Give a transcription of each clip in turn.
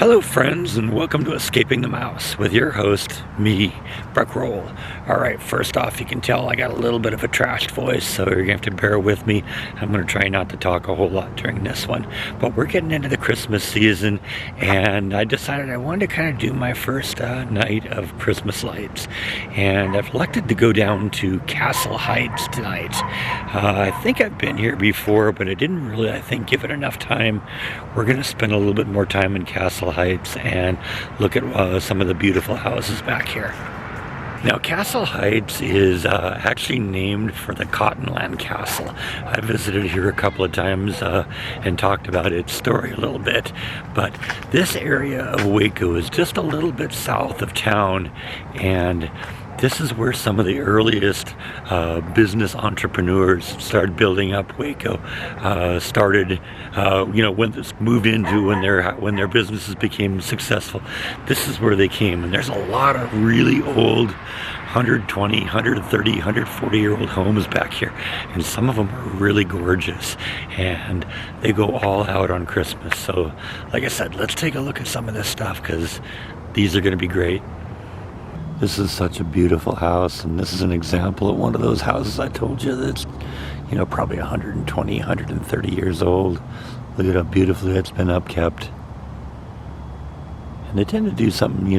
Hello friends, and welcome to Escaping the Mouse with your host, me, Breck Roll. Alright, first off, you can tell I got a little bit of a trashed voice, so you're going to have to bear with me. I'm going to try not to talk a whole lot during this one. But we're getting into the Christmas season, and I decided I wanted to kind of do my first night of Christmas lights. And I've elected to go down to Castle Heights tonight. I think I've been here before, but I didn't really, give it enough time. We're going to spend a little bit more time in Castle Heights and look at some of the beautiful houses back here. Now, Castle Heights is actually named for the Cottonland Castle. I visited here a couple of times and talked about its story a little bit. But this area of Waco is just a little bit south of town, and this is where some of the earliest business entrepreneurs started building up Waco. When this moved into when their businesses became successful. This is where they came, and there's a lot of really old 120, 130, 140-year-old homes back here, and some of them are really gorgeous, and they go all out on Christmas. So, like I said, let's take a look at some of this stuff because these are going to be great. This is such a beautiful house, and this is an example of one of those houses I told you that's, probably 120, 130 years old. Look at how beautifully it's been upkept. And they tend to do something,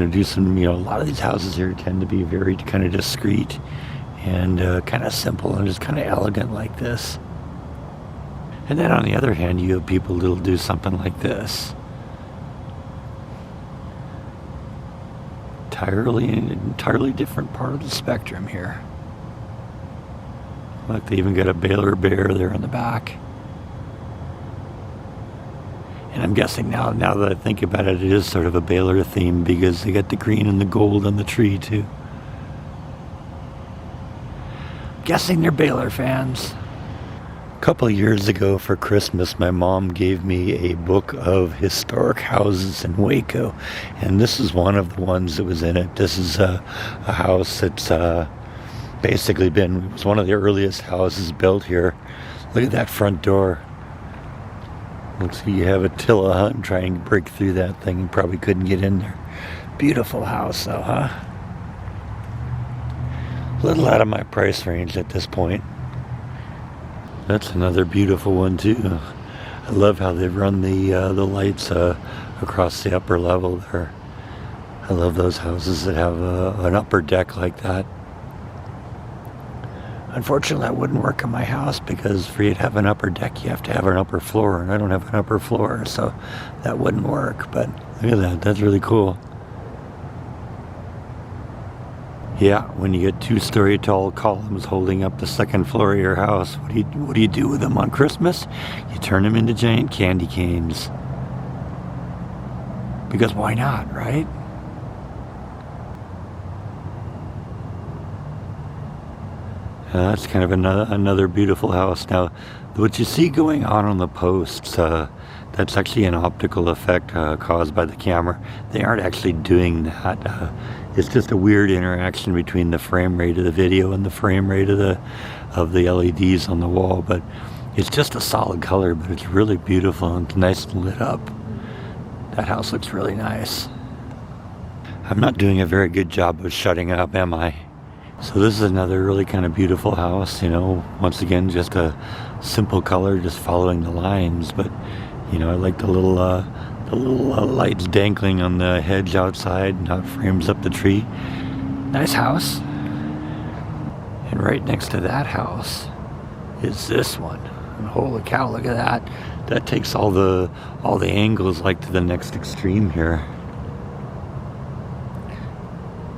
a lot of these houses here tend to be very kind of discreet and kind of simple and just kind of elegant like this. And then on the other hand, you have people that'll do something like this. Entirely different part of the spectrum here. Look, they even got a Baylor bear there in the back. And I'm guessing now that I think about it, it is sort of a Baylor theme because they got the green and the gold on the tree too. Guessing they're Baylor fans. A couple of years ago for Christmas, my mom gave me a book of historic houses in Waco, and this is one of the ones that was in it. This is a house that's basically it was one of the earliest houses built here. Look at that front door. Looks like you have Attila Hunt trying to break through that thing and probably couldn't get in there. Beautiful house though, huh? A little out of my price range at this point. That's another beautiful one too. I love how they run the lights across the upper level there. I love those houses that have an upper deck like that. Unfortunately, that wouldn't work in my house because for you to have an upper deck, you have to have an upper floor, and I don't have an upper floor, so that wouldn't work. But look at that. That's really cool. Yeah, when you get 2-story tall columns holding up the second floor of your house, what do you do with them on Christmas? You turn them into giant candy canes. Because why not, right? That's kind of another beautiful house. Now, what you see going on the posts, that's actually an optical effect caused by the camera. They aren't actually doing that. It's just a weird interaction between the frame rate of the video and the frame rate of the LEDs on the wall. But it's just a solid color, but it's really beautiful and it's nice and lit up. That house looks really nice. I'm not doing a very good job of shutting up, am I? So this is another really kind of beautiful house, once again, just a simple color, just following the lines. But, I like the little lights dangling on the hedge outside and how it frames up the tree. Nice house. And right next to that house is this one. And holy cow, look at that. That takes all the angles like to the next extreme here.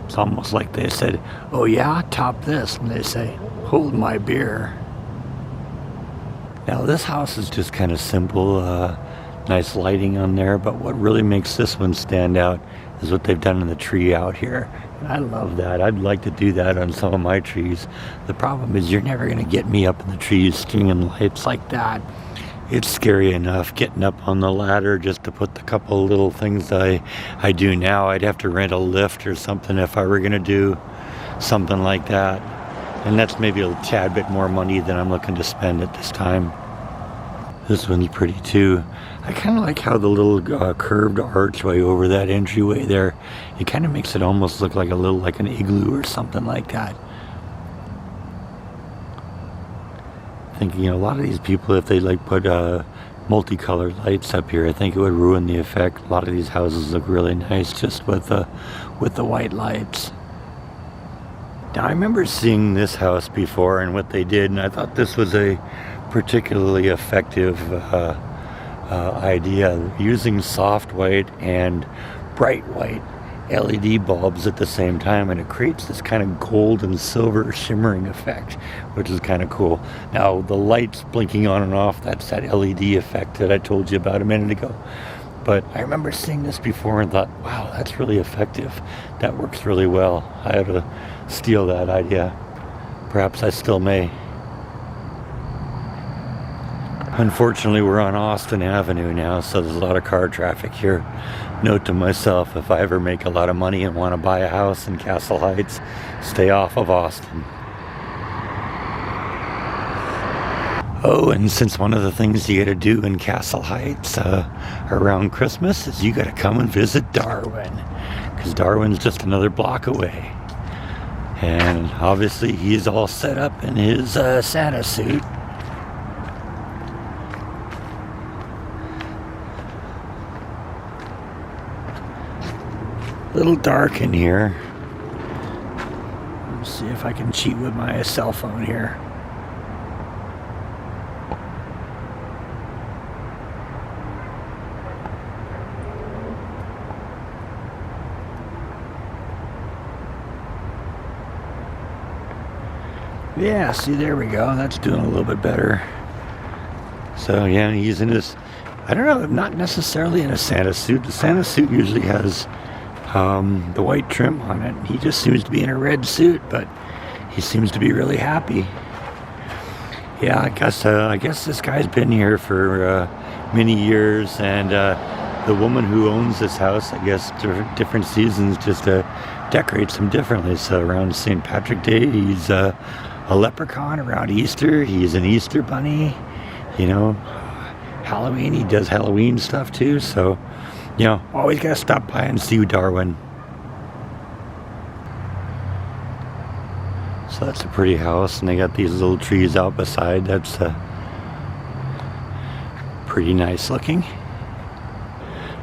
It's almost like they said, oh yeah, top this. And they say, hold my beer. Now this house is just kind of simple, nice lighting on there, but what really makes this one stand out is what they've done in the tree out here. And I love that. I'd like to do that on some of my trees. The problem is you're never going to get me up in the trees stringing lights like that. It's scary enough getting up on the ladder just to put the couple of little things I do now. I'd have to rent a lift or something if I were going to do something like that. And that's maybe a tad bit more money than I'm looking to spend at this time. This one's pretty too. I kind of like how the little curved archway over that entryway there, it kind of makes it almost look like like an igloo or something like that. Thinking a lot of these people, if they like put multicolored lights up here, I think it would ruin the effect. A lot of these houses look really nice just with the white lights. Now I remember seeing this house before and what they did, and I thought this was a particularly effective idea, using soft white and bright white LED bulbs at the same time, and it creates this kind of gold and silver shimmering effect, which is kind of cool. Now the lights blinking on and off, that's that LED effect that I told you about a minute ago. But I remember seeing this before and thought, wow, that's really effective. That works really well. I ought to steal that idea. Perhaps I still may. Unfortunately, we're on Austin Avenue now, so there's a lot of car traffic here. Note to myself, if I ever make a lot of money and want to buy a house in Castle Heights, stay off of Austin. Oh, and since one of the things you got to do in Castle Heights around Christmas is you got to come and visit Darwin, because Darwin's just another block away. And obviously he's all set up in his Santa suit. A little dark in here. Let's see if I can cheat with my cell phone here. Yeah, see, there we go. That's doing a little bit better. So yeah, he's in this, I don't know, not necessarily in a Santa suit. The Santa suit usually has the white trim on it. He just seems to be in a red suit, but he seems to be really happy. Yeah, I guess this guy's been here for many years, and the woman who owns this house, I guess, different seasons just decorates them differently. So around St. Patrick's Day, he's a leprechaun. Around Easter, he's an Easter bunny. You know, Halloween, he does Halloween stuff too. So, you know, always gotta stop by and see Darwin. So that's a pretty house, and they got these little trees out beside. That's pretty nice looking.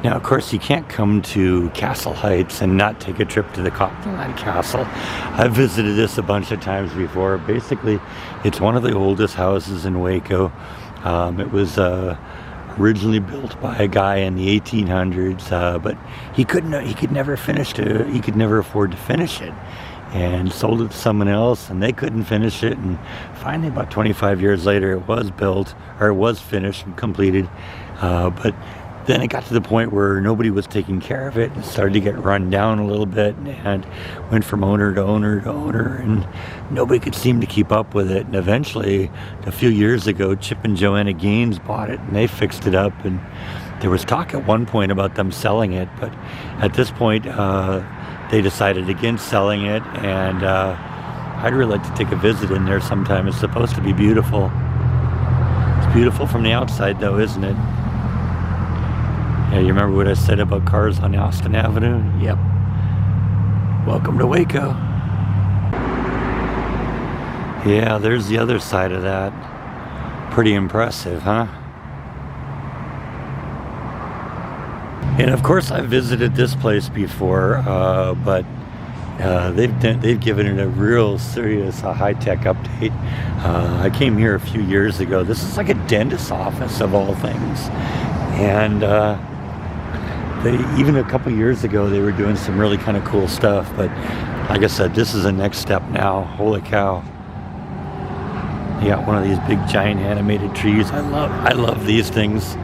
Now, of course, you can't come to Castle Heights and not take a trip to the Copperland Castle. I've visited this a bunch of times before. Basically, it's one of the oldest houses in Waco. It was originally built by a guy in the 1800s, but he could never afford to finish it, and sold it to someone else, and they couldn't finish it. And finally, about 25 years later, it was built, or it was finished and completed. But then it got to the point where nobody was taking care of it. It started to get run down a little bit, and went from owner to owner to owner, and nobody could seem to keep up with it. And eventually, a few years ago, Chip and Joanna Gaines bought it, and they fixed it up. And there was talk at one point about them selling it, but at this point, they decided against selling it. And I'd really like to take a visit in there sometime. It's supposed to be beautiful. It's beautiful from the outside, though, isn't it? Yeah, you remember what I said about cars on Austin Avenue? Yep. Welcome to Waco. Yeah, there's the other side of that. Pretty impressive, huh? And of course, I've visited this place before, but they've given it a real serious high-tech update. I came here a few years ago. This is like a dentist's office of all things, and even a couple years ago, they were doing some really kind of cool stuff. But like I said, this is the next step now. Holy cow! You got one of these big, giant animated trees. I love these things.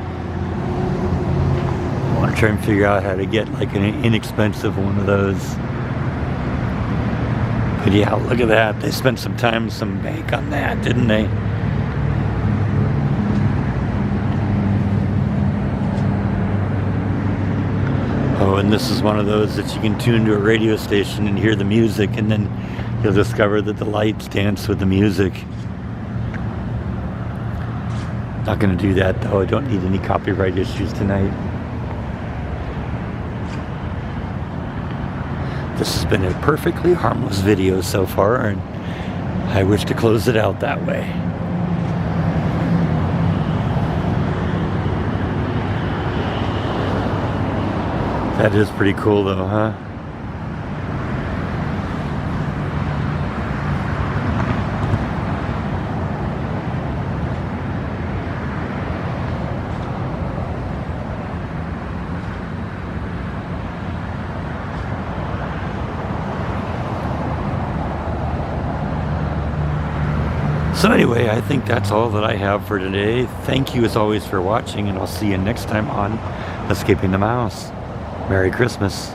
I want to try and figure out how to get like an inexpensive one of those. But yeah, look at that. They spent some time, some bank on that, didn't they? Oh, and this is one of those that you can tune to a radio station and hear the music, and then you'll discover that the lights dance with the music. Not going to do that though. I don't need any copyright issues tonight. This has been a perfectly harmless video so far, and I wish to close it out that way. That is pretty cool though, huh? So anyway, I think that's all that I have for today. Thank you as always for watching, and I'll see you next time on Escaping the Mouse. Merry Christmas.